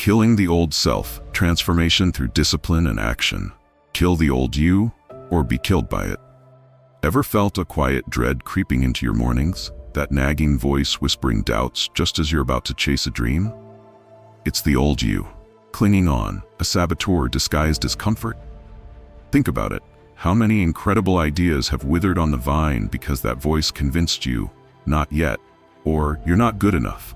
Killing the old self, transformation through discipline and action. Kill the old you, or be killed by it. Ever felt a quiet dread creeping into your mornings? That nagging voice whispering doubts just as you're about to chase a dream? It's the old you, clinging on, a saboteur disguised as comfort. Think about it. How many incredible ideas have withered on the vine because that voice convinced you, not yet, or you're not good enough?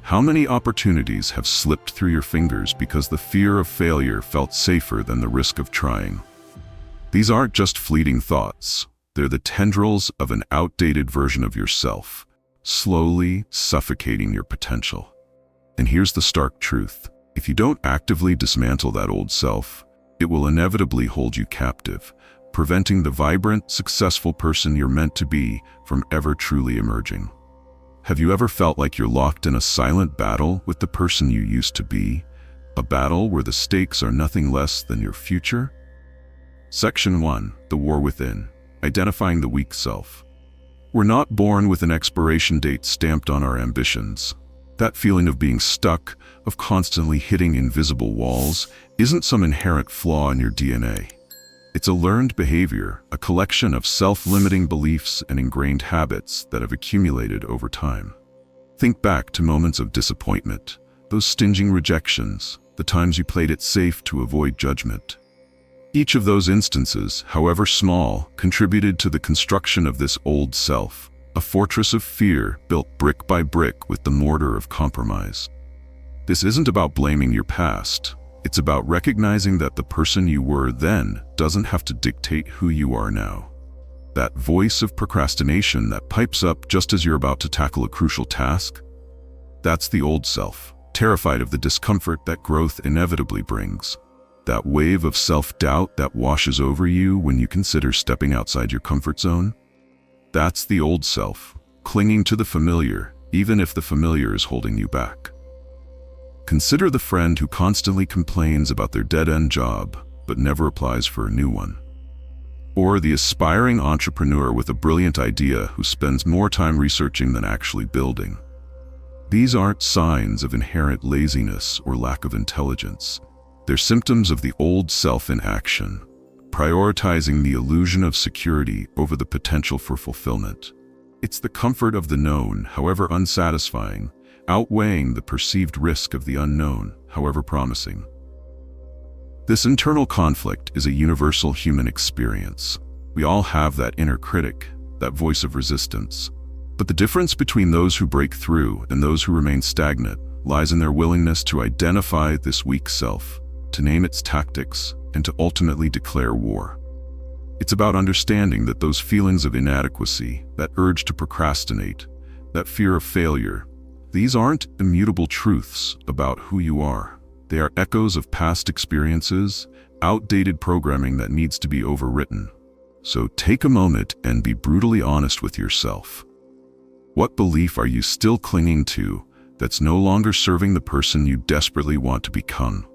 How many opportunities have slipped through your fingers because the fear of failure felt safer than the risk of trying? These aren't just fleeting thoughts. They're the tendrils of an outdated version of yourself, slowly suffocating your potential. And here's the stark truth. If you don't actively dismantle that old self, it will inevitably hold you captive, preventing the vibrant, successful person you're meant to be from ever truly emerging. Have you ever felt like you're locked in a silent battle with the person you used to be? A battle where the stakes are nothing less than your future? Section 1. The War Within. Identifying the weak self. We're not born with an expiration date stamped on our ambitions. That feeling of being stuck, of constantly hitting invisible walls, isn't some inherent flaw in your DNA. It's a learned behavior, a collection of self-limiting beliefs and ingrained habits that have accumulated over time. Think back to moments of disappointment, those stinging rejections, the times you played it safe to avoid judgment. Each of those instances, however small, contributed to the construction of this old self, a fortress of fear built brick by brick with the mortar of compromise. This isn't about blaming your past. It's about recognizing that the person you were then doesn't have to dictate who you are now. That voice of procrastination that pipes up just as you're about to tackle a crucial task? That's the old self, terrified of the discomfort that growth inevitably brings. That wave of self-doubt that washes over you when you consider stepping outside your comfort zone? That's the old self, clinging to the familiar, even if the familiar is holding you back. Consider the friend who constantly complains about their dead-end job, but never applies for a new one. Or the aspiring entrepreneur with a brilliant idea who spends more time researching than actually building. These aren't signs of inherent laziness or lack of intelligence. They're symptoms of the old self in action, prioritizing the illusion of security over the potential for fulfillment. It's the comfort of the known, however unsatisfying, outweighing the perceived risk of the unknown, however promising. This internal conflict is a universal human experience. We all have that inner critic, that voice of resistance. But the difference between those who break through and those who remain stagnant lies in their willingness to identify this weak self, to name its tactics, and to ultimately declare war. It's about understanding that those feelings of inadequacy, that urge to procrastinate, that fear of failure, these aren't immutable truths about who you are. They are echoes of past experiences, outdated programming that needs to be overwritten. So take a moment and be brutally honest with yourself. What belief are you still clinging to that's no longer serving the person you desperately want to become?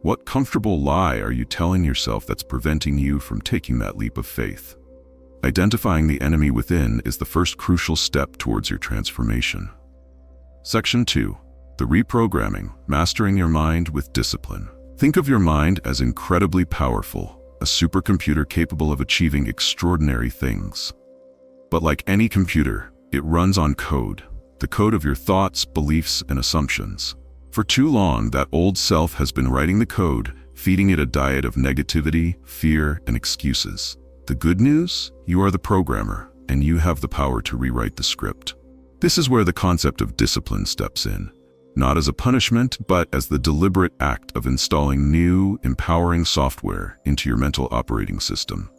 What comfortable lie are you telling yourself that's preventing you from taking that leap of faith? Identifying the enemy within is the first crucial step towards your transformation. Section 2. The Reprogramming, Mastering Your Mind with Discipline. Think of your mind as incredibly powerful, a supercomputer capable of achieving extraordinary things. But like any computer, it runs on code, the code of your thoughts, beliefs, and assumptions. For too long, that old self has been writing the code, feeding it a diet of negativity, fear, and excuses. The good news? You are the programmer, and you have the power to rewrite the script. This is where the concept of discipline steps in, not as a punishment, but as the deliberate act of installing new, empowering software into your mental operating system.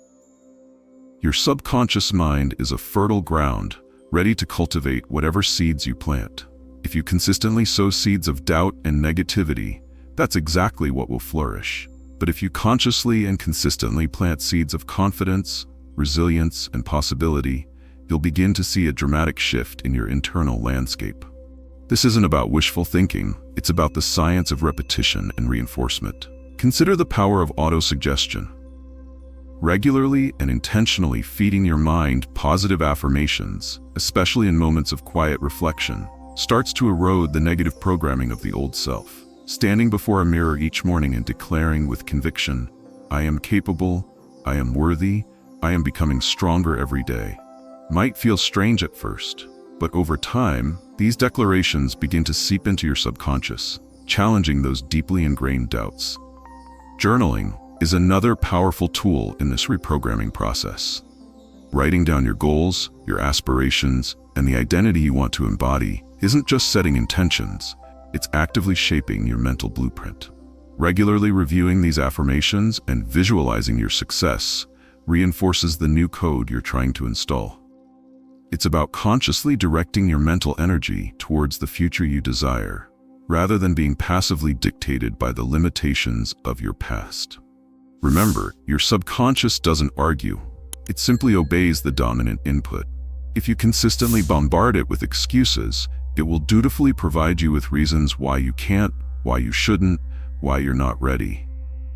Your subconscious mind is a fertile ground, ready to cultivate whatever seeds you plant. If you consistently sow seeds of doubt and negativity, that's exactly what will flourish. But if you consciously and consistently plant seeds of confidence, resilience, and possibility, you'll begin to see a dramatic shift in your internal landscape. This isn't about wishful thinking, it's about the science of repetition and reinforcement. Consider the power of autosuggestion. Regularly and intentionally feeding your mind positive affirmations, especially in moments of quiet reflection, starts to erode the negative programming of the old self. Standing before a mirror each morning and declaring with conviction, "I am capable, I am worthy, I am becoming stronger every day," might feel strange at first, but over time, these declarations begin to seep into your subconscious, challenging those deeply ingrained doubts. Journaling is another powerful tool in this reprogramming process. Writing down your goals, your aspirations, and the identity you want to embody isn't just setting intentions, it's actively shaping your mental blueprint. Regularly reviewing these affirmations and visualizing your success reinforces the new code you're trying to install. It's about consciously directing your mental energy towards the future you desire, rather than being passively dictated by the limitations of your past. Remember, your subconscious doesn't argue. It simply obeys the dominant input. If you consistently bombard it with excuses, it will dutifully provide you with reasons why you can't, why you shouldn't, why you're not ready.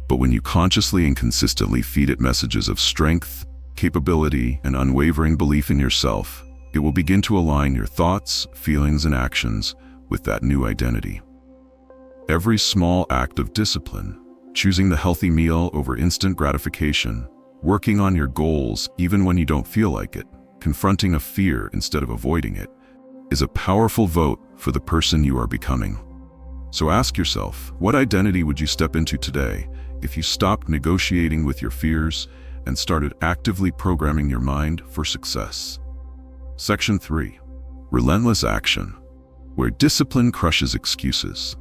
But when you consciously and consistently feed it messages of strength, capability, and unwavering belief in yourself, it will begin to align your thoughts, feelings, and actions with that new identity. Every small act of discipline, choosing the healthy meal over instant gratification, working on your goals even when you don't feel like it, confronting a fear instead of avoiding it, is a powerful vote for the person you are becoming. So ask yourself, what identity would you step into today if you stopped negotiating with your fears and started actively programming your mind for success? Section 3. Relentless action, where discipline crushes excuses.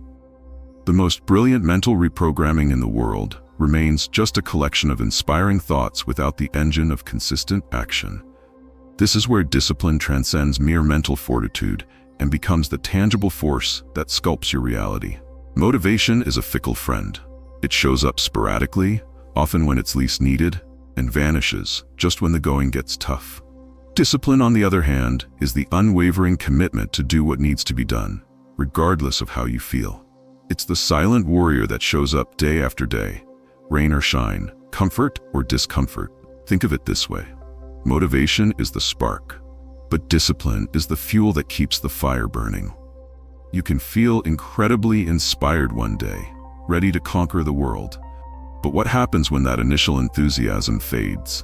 The most brilliant mental reprogramming in the world remains just a collection of inspiring thoughts without the engine of consistent action. This is where discipline transcends mere mental fortitude and becomes the tangible force that sculpts your reality. Motivation is a fickle friend. It shows up sporadically, often when it's least needed, and vanishes just when the going gets tough. Discipline, on the other hand, is the unwavering commitment to do what needs to be done, regardless of how you feel. It's the silent warrior that shows up day after day, rain or shine, comfort or discomfort. Think of it this way. Motivation is the spark, but discipline is the fuel that keeps the fire burning. You can feel incredibly inspired one day, ready to conquer the world. But what happens when that initial enthusiasm fades?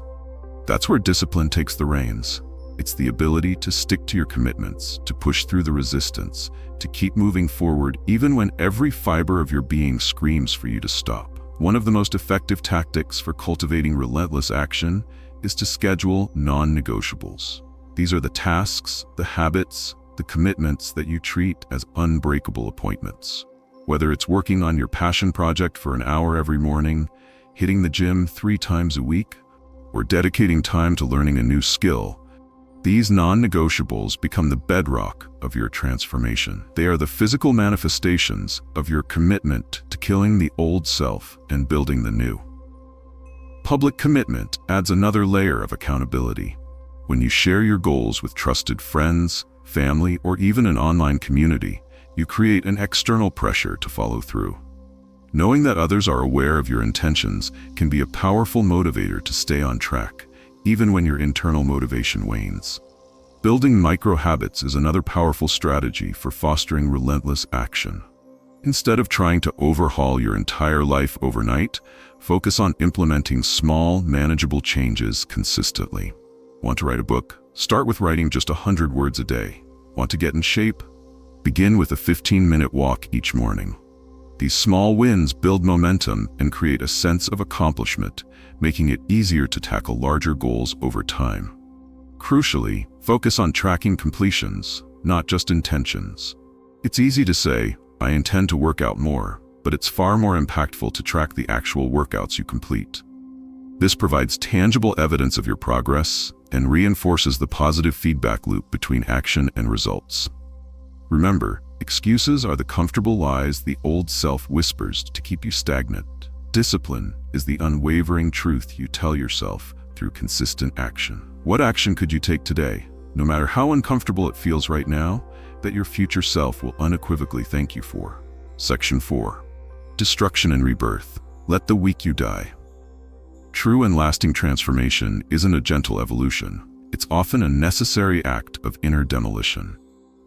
That's where discipline takes the reins. It's the ability to stick to your commitments, to push through the resistance, to keep moving forward even when every fiber of your being screams for you to stop. One of the most effective tactics for cultivating relentless action is to schedule non-negotiables. These are the tasks, the habits, the commitments that you treat as unbreakable appointments. Whether it's working on your passion project for an hour every morning, hitting the gym 3 times a week, or dedicating time to learning a new skill, these non-negotiables become the bedrock of your transformation. They are the physical manifestations of your commitment to killing the old self and building the new. Public commitment adds another layer of accountability. When you share your goals with trusted friends, family, or even an online community, you create an external pressure to follow through. Knowing that others are aware of your intentions can be a powerful motivator to stay on track, even when your internal motivation wanes. Building micro-habits is another powerful strategy for fostering relentless action. Instead of trying to overhaul your entire life overnight, focus on implementing small, manageable changes consistently. Want to write a book? Start with writing just 100 words a day. Want to get in shape? Begin with a 15-minute walk each morning. These small wins build momentum and create a sense of accomplishment, making it easier to tackle larger goals over time. Crucially, focus on tracking completions, not just intentions. It's easy to say, "I intend to work out more," but it's far more impactful to track the actual workouts you complete. This provides tangible evidence of your progress and reinforces the positive feedback loop between action and results. Remember, excuses are the comfortable lies the old self whispers to keep you stagnant. Discipline is the unwavering truth you tell yourself through consistent action. What action could you take today, no matter how uncomfortable it feels right now, that your future self will unequivocally thank you for? Section 4. Destruction and rebirth. Let the weak you die. True and lasting transformation isn't a gentle evolution. It's often a necessary act of inner demolition.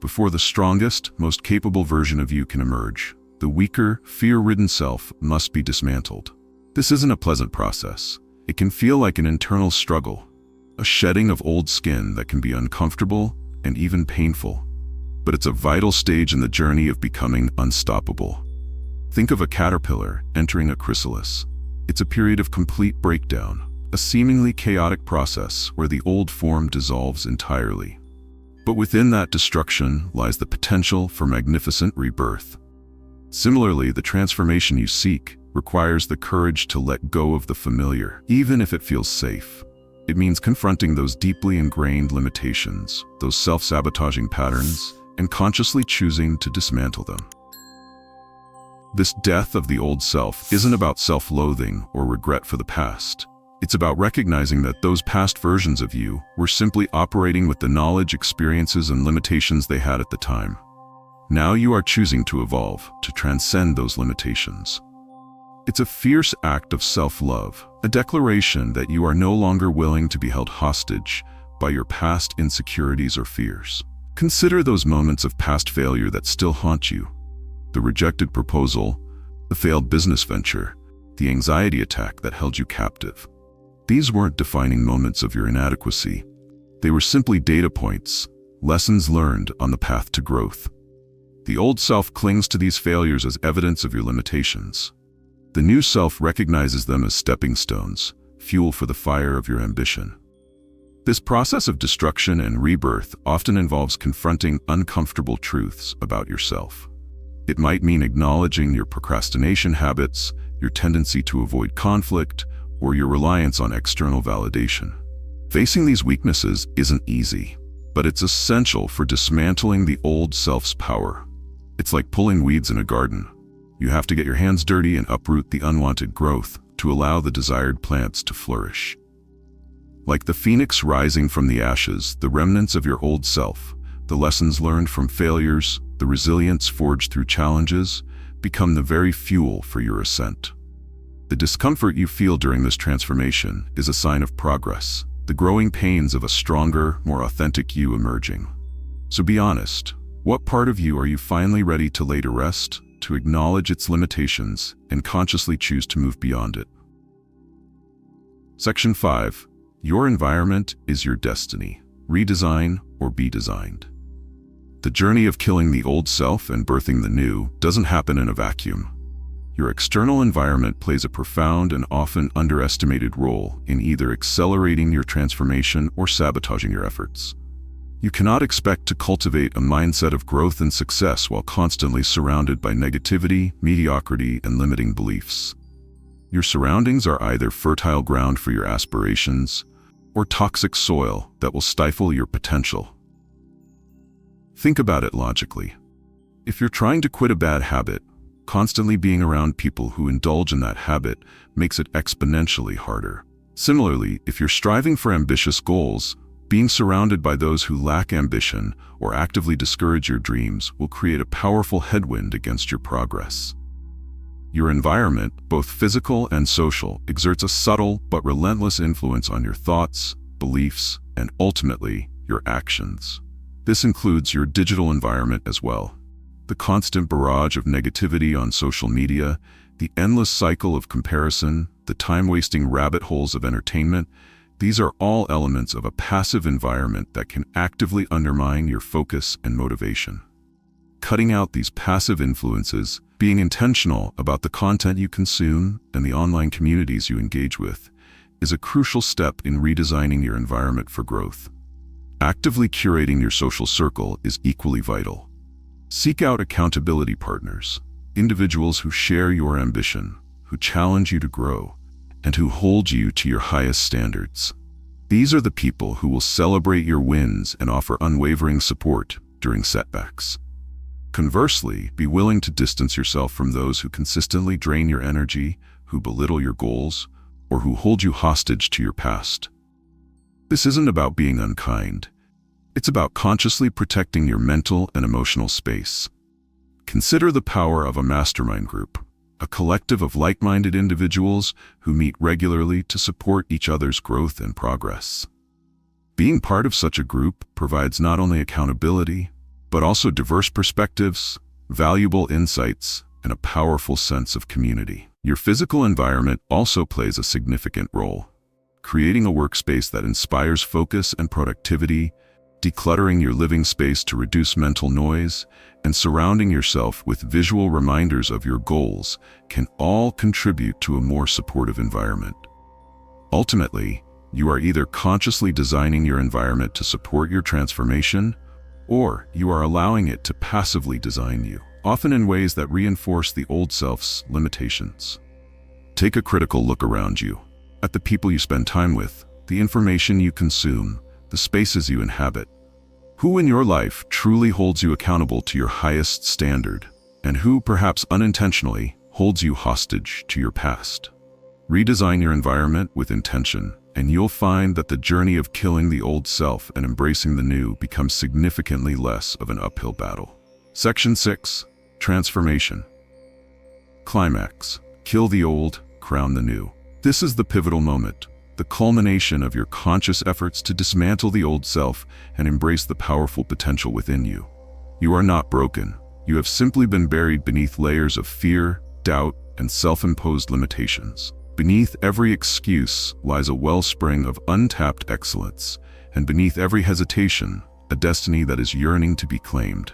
Before the strongest, most capable version of you can emerge, The weaker, fear-ridden self must be dismantled. This isn't a pleasant process. It can feel like an internal struggle, a shedding of old skin that can be uncomfortable and even painful. But it's a vital stage in the journey of becoming unstoppable. Think of a caterpillar entering a chrysalis. It's a period of complete breakdown, a seemingly chaotic process where the old form dissolves entirely. But within that destruction lies the potential for magnificent rebirth. Similarly, the transformation you seek requires the courage to let go of the familiar, even if it feels safe. It means confronting those deeply ingrained limitations, those self-sabotaging patterns, and consciously choosing to dismantle them. This death of the old self isn't about self-loathing or regret for the past. It's about recognizing that those past versions of you were simply operating with the knowledge, experiences, and limitations they had at the time. Now you are choosing to evolve, to transcend those limitations. It's a fierce act of self-love, a declaration that you are no longer willing to be held hostage by your past insecurities or fears. Consider those moments of past failure that still haunt you. The rejected proposal, the failed business venture, the anxiety attack that held you captive. These weren't defining moments of your inadequacy. They were simply data points, lessons learned on the path to growth. The old self clings to these failures as evidence of your limitations. The new self recognizes them as stepping stones, fuel for the fire of your ambition. This process of destruction and rebirth often involves confronting uncomfortable truths about yourself. It might mean acknowledging your procrastination habits, your tendency to avoid conflict, or your reliance on external validation. Facing these weaknesses isn't easy, but it's essential for dismantling the old self's power. It's like pulling weeds in a garden. You have to get your hands dirty and uproot the unwanted growth to allow the desired plants to flourish. Like the phoenix rising from the ashes, the remnants of your old self, the lessons learned from failures, the resilience forged through challenges, become the very fuel for your ascent. The discomfort you feel during this transformation is a sign of progress, the growing pains of a stronger, more authentic you emerging. So be honest, what part of you are you finally ready to lay to rest, to acknowledge its limitations, and consciously choose to move beyond it? Section 5. Your environment is your destiny. Redesign or be designed. The journey of killing the old self and birthing the new doesn't happen in a vacuum. Your external environment plays a profound and often underestimated role in either accelerating your transformation or sabotaging your efforts. You cannot expect to cultivate a mindset of growth and success while constantly surrounded by negativity, mediocrity, and limiting beliefs. Your surroundings are either fertile ground for your aspirations or toxic soil that will stifle your potential. Think about it logically. If you're trying to quit a bad habit, constantly being around people who indulge in that habit makes it exponentially harder. Similarly, if you're striving for ambitious goals, being surrounded by those who lack ambition or actively discourage your dreams will create a powerful headwind against your progress. Your environment, both physical and social, exerts a subtle but relentless influence on your thoughts, beliefs, and ultimately, your actions. This includes your digital environment as well. The constant barrage of negativity on social media, the endless cycle of comparison, the time-wasting rabbit holes of entertainment, these are all elements of a passive environment that can actively undermine your focus and motivation. Cutting out these passive influences, being intentional about the content you consume and the online communities you engage with, is a crucial step in redesigning your environment for growth. Actively curating your social circle is equally vital. Seek out accountability partners, individuals who share your ambition, who challenge you to grow, and who hold you to your highest standards. These are the people who will celebrate your wins and offer unwavering support during setbacks. Conversely, be willing to distance yourself from those who consistently drain your energy, who belittle your goals, or who hold you hostage to your past. This isn't about being unkind. It's about consciously protecting your mental and emotional space. Consider the power of a mastermind group, a collective of like-minded individuals who meet regularly to support each other's growth and progress. Being part of such a group provides not only accountability, but also diverse perspectives, valuable insights, and a powerful sense of community. Your physical environment also plays a significant role. Creating a workspace that inspires focus and productivity, decluttering your living space to reduce mental noise, and surrounding yourself with visual reminders of your goals can all contribute to a more supportive environment. Ultimately, you are either consciously designing your environment to support your transformation, or you are allowing it to passively design you, often in ways that reinforce the old self's limitations. Take a critical look around you, at the people you spend time with, the information you consume, the spaces you inhabit. Who in your life truly holds you accountable to your highest standard, and who, perhaps unintentionally, holds you hostage to your past? Redesign your environment with intention, and you'll find that the journey of killing the old self and embracing the new becomes significantly less of an uphill battle. Section 6. Transformation. Climax. Kill the old, crown the new. This is the pivotal moment, the culmination of your conscious efforts to dismantle the old self and embrace the powerful potential within you. You are not broken. You have simply been buried beneath layers of fear, doubt, and self-imposed limitations. Beneath every excuse lies a wellspring of untapped excellence, and beneath every hesitation, a destiny that is yearning to be claimed.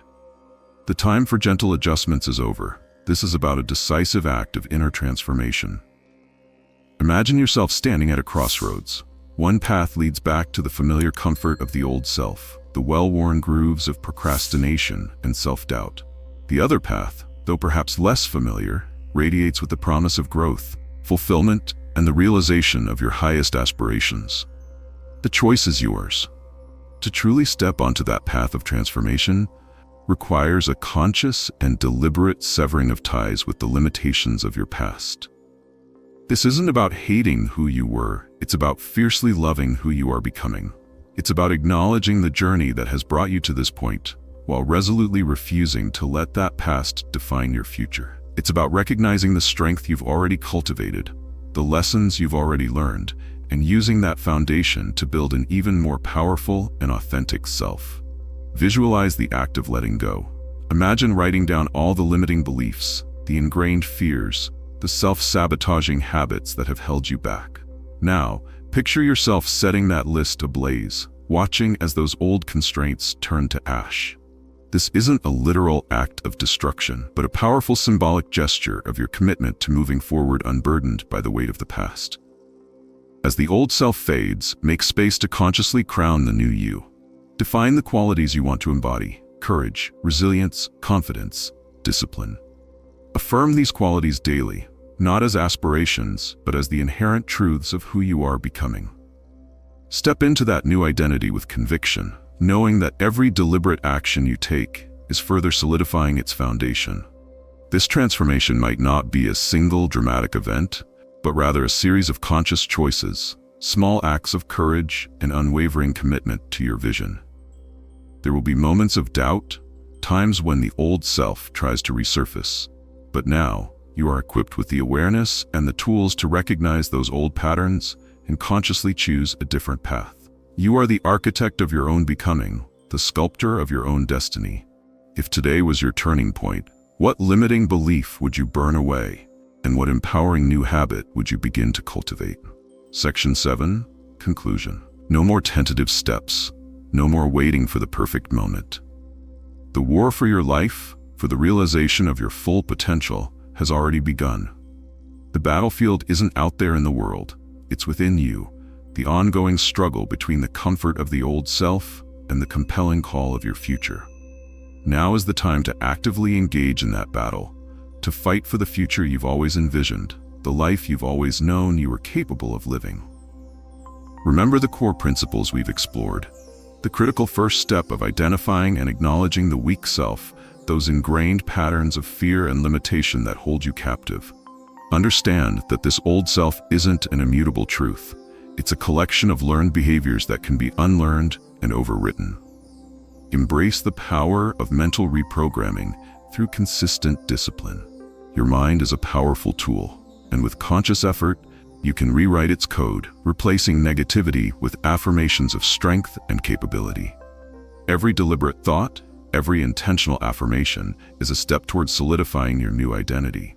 The time for gentle adjustments is over. This is about a decisive act of inner transformation. Imagine yourself standing at a crossroads. One path leads back to the familiar comfort of the old self, the well-worn grooves of procrastination and self-doubt. The other path, though perhaps less familiar, radiates with the promise of growth, fulfillment, and the realization of your highest aspirations. The choice is yours. To truly step onto that path of transformation requires a conscious and deliberate severing of ties with the limitations of your past. This isn't about hating who you were, it's about fiercely loving who you are becoming. It's about acknowledging the journey that has brought you to this point, while resolutely refusing to let that past define your future. It's about recognizing the strength you've already cultivated, the lessons you've already learned, and using that foundation to build an even more powerful and authentic self. Visualize the act of letting go. Imagine writing down all the limiting beliefs, the ingrained fears, the self-sabotaging habits that have held you back. Now, picture yourself setting that list ablaze, watching as those old constraints turn to ash. This isn't a literal act of destruction, but a powerful symbolic gesture of your commitment to moving forward unburdened by the weight of the past. As the old self fades, make space to consciously crown the new you. Define the qualities you want to embody: courage, resilience, confidence, discipline. Affirm these qualities daily, not as aspirations, but as the inherent truths of who you are becoming. Step into that new identity with conviction, knowing that every deliberate action you take is further solidifying its foundation. This transformation might not be a single dramatic event, but rather a series of conscious choices, small acts of courage, and unwavering commitment to your vision. There will be moments of doubt, times when the old self tries to resurface. But now, you are equipped with the awareness and the tools to recognize those old patterns and consciously choose a different path. You are the architect of your own becoming, the sculptor of your own destiny. If today was your turning point, what limiting belief would you burn away? And what empowering new habit would you begin to cultivate? Section 7. Conclusion. No more tentative steps. No more waiting for the perfect moment. The war for your life, for the realization of your full potential, has already begun. The battlefield isn't out there in the world, it's within you, the ongoing struggle between the comfort of the old self and the compelling call of your future. Now is the time to actively engage in that battle, to fight for the future you've always envisioned, the life you've always known you were capable of living. Remember the core principles we've explored. The critical first step of identifying and acknowledging the weak self, those ingrained patterns of fear and limitation that hold you captive. Understand that this old self isn't an immutable truth. It's a collection of learned behaviors that can be unlearned and overwritten. Embrace the power of mental reprogramming through consistent discipline. Your mind is a powerful tool, and with conscious effort, you can rewrite its code, replacing negativity with affirmations of strength and capability. Every deliberate thought, every intentional affirmation is a step towards solidifying your new identity.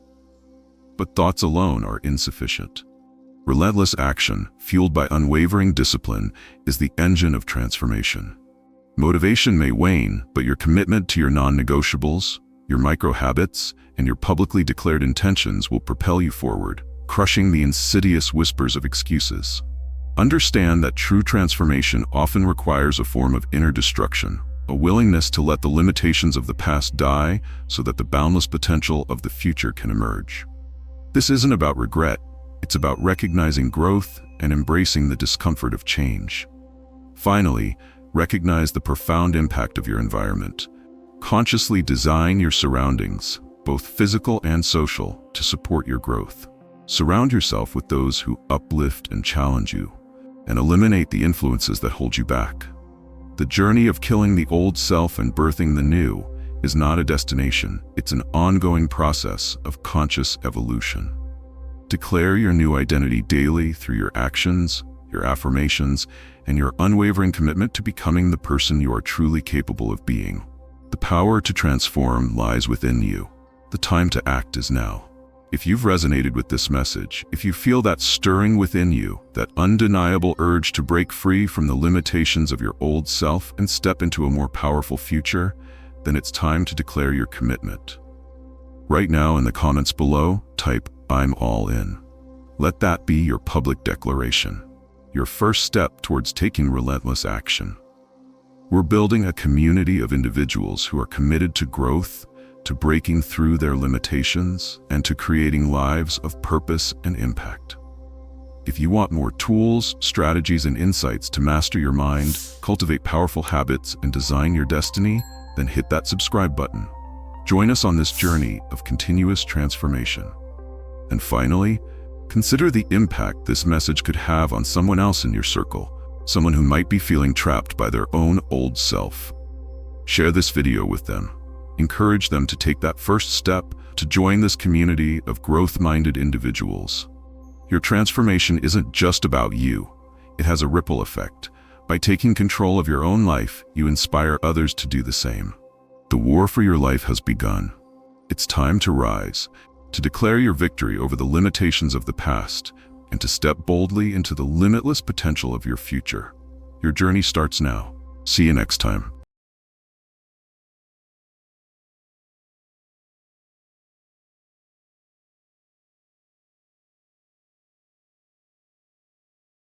But thoughts alone are insufficient. Relentless action, fueled by unwavering discipline, is the engine of transformation. Motivation may wane, but your commitment to your non-negotiables, your micro-habits, and your publicly declared intentions will propel you forward, crushing the insidious whispers of excuses. Understand that true transformation often requires a form of inner destruction, a willingness to let the limitations of the past die so that the boundless potential of the future can emerge. This isn't about regret, it's about recognizing growth and embracing the discomfort of change. Finally, recognize the profound impact of your environment. Consciously design your surroundings, both physical and social, to support your growth. Surround yourself with those who uplift and challenge you, and eliminate the influences that hold you back. The journey of killing the old self and birthing the new is not a destination, it's an ongoing process of conscious evolution. Declare your new identity daily through your actions, your affirmations, and your unwavering commitment to becoming the person you are truly capable of being. The power to transform lies within you. The time to act is now. If you've resonated with this message, if you feel that stirring within you, that undeniable urge to break free from the limitations of your old self and step into a more powerful future, then it's time to declare your commitment. Right now in the comments below, type, "I'm all in." Let that be your public declaration, your first step towards taking relentless action. We're building a community of individuals who are committed to growth, to breaking through their limitations, and to creating lives of purpose and impact. If you want more tools, strategies, and insights to master your mind, cultivate powerful habits, and design your destiny, then hit that subscribe button. Join us on this journey of continuous transformation. And finally, consider the impact this message could have on someone else in your circle, someone who might be feeling trapped by their own old self. Share this video with them. Encourage them to take that first step to join this community of growth-minded individuals. Your transformation isn't just about you. It has a ripple effect. By taking control of your own life, you inspire others to do the same. The war for your life has begun. It's time to rise, to declare your victory over the limitations of the past, and to step boldly into the limitless potential of your future. Your journey starts now. See you next time.